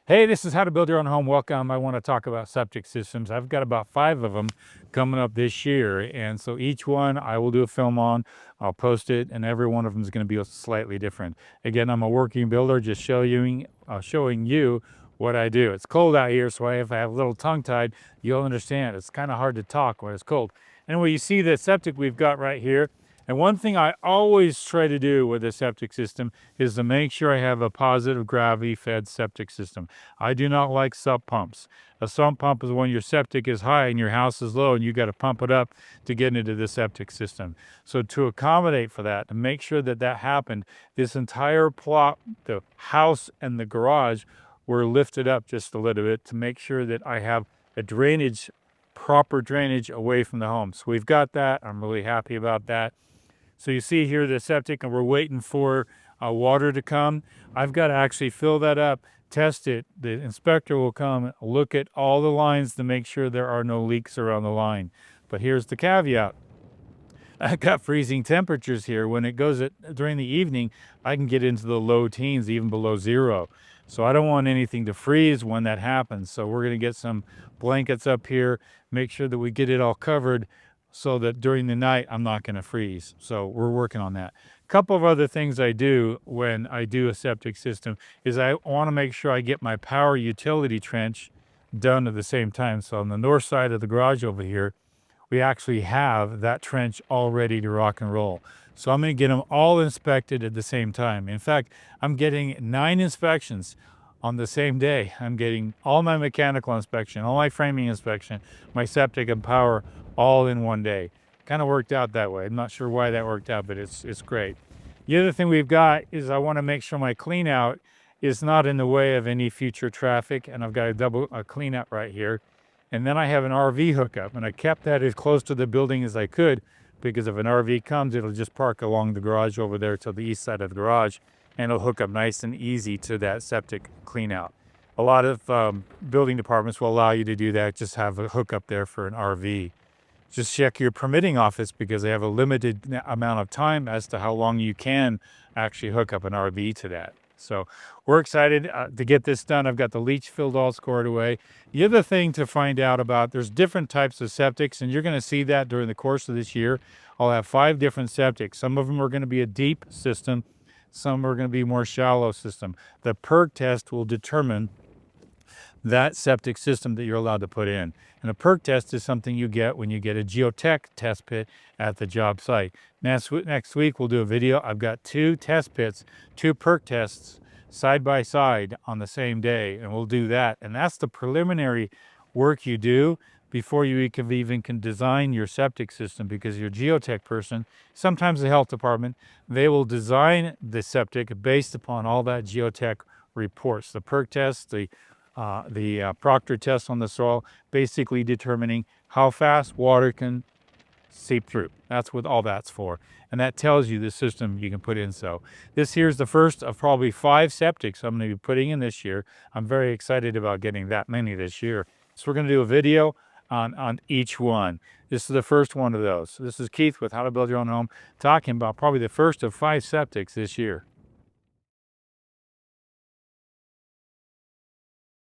Hey, this is How to Build Your Own Home. Welcome. I want to talk about septic systems. I've got about 5 of them coming up this year. And so each one I will do a film on, I'll post it, and every one of them is going to be slightly different. Again, I'm a working builder, just showing you what I do. It's cold out here, so if I have a little tongue-tied, you'll understand. It's kind of hard to talk when it's cold. Anyway, you see the septic we've got right here. And one thing I always try to do with a septic system is to make sure I have a positive gravity fed septic system. I do not like sump pumps. A sump pump is when your septic is high and your house is low and you got to pump it up to get into the septic system. So to accommodate for that, to make sure that that happened, this entire plot, the house and the garage were lifted up just a little bit to make sure that I have a proper drainage away from the home. So we've got that. I'm really happy about that. So you see here the septic, and we're waiting for water to come. I've got to actually fill that up, test it. The inspector will come, look at all the lines to make sure there are no leaks around the line. But here's the caveat. I've got freezing temperatures here. When it goes during the evening, I can get into the low teens, even below 0. So I don't want anything to freeze when that happens. So we're going to get some blankets up here, make sure that we get it all covered so that during the night I'm not going to freeze. So we're working on that. A couple of other things I do when I do a septic system is I want to make sure I get my power utility trench done at the same time. So on the north side of the garage over here, we actually have that trench all ready to rock and roll. So I'm going to get them all inspected at the same time. In fact, I'm getting 9 inspections on the same day. I'm getting all my mechanical inspection, all my framing inspection, my septic and power all in one day. Kind of worked out that way. I'm not sure why that worked out, but it's great. The other thing we've got is I want to make sure my clean out is not in the way of any future traffic, and I've got a clean out right here. And then I have an RV hookup, and I kept that as close to the building as I could because if an RV comes, it'll just park along the garage over there to the east side of the garage, and it'll hook up nice and easy to that septic clean out. A lot of building departments will allow you to do that, just have a hookup there for an RV. Just check your permitting office because they have a limited amount of time as to how long you can actually hook up an RV to that. So we're excited to get this done. I've got the leach field all scored away. The other thing to find out about, there's different types of septics, and you're going to see that during the course of this year. I'll have 5 different septics. Some of them are going to be a deep system. Some are going to be more shallow system. The perk test will determine that septic system that you're allowed to put in. And a perk test is something you get when you get a geotech test pit at the job site. Next week, we'll do a video. I've got 2 test pits, 2 perk tests side by side on the same day, and we'll do that. And that's the preliminary work you do before you even can design your septic system, because your geotech person, sometimes the health department, they will design the septic based upon all that geotech reports, the perk test, the Proctor test on the soil, basically determining how fast water can seep through. That's what all that's for. And that tells you the system you can put in. So this here's the first of probably 5 septics I'm going to be putting in this year. I'm very excited about getting that many this year. So we're going to do a video on each one. This is the first one of those. So this is Keith with How to Build Your Own Home, talking about probably the first of 5 septics this year.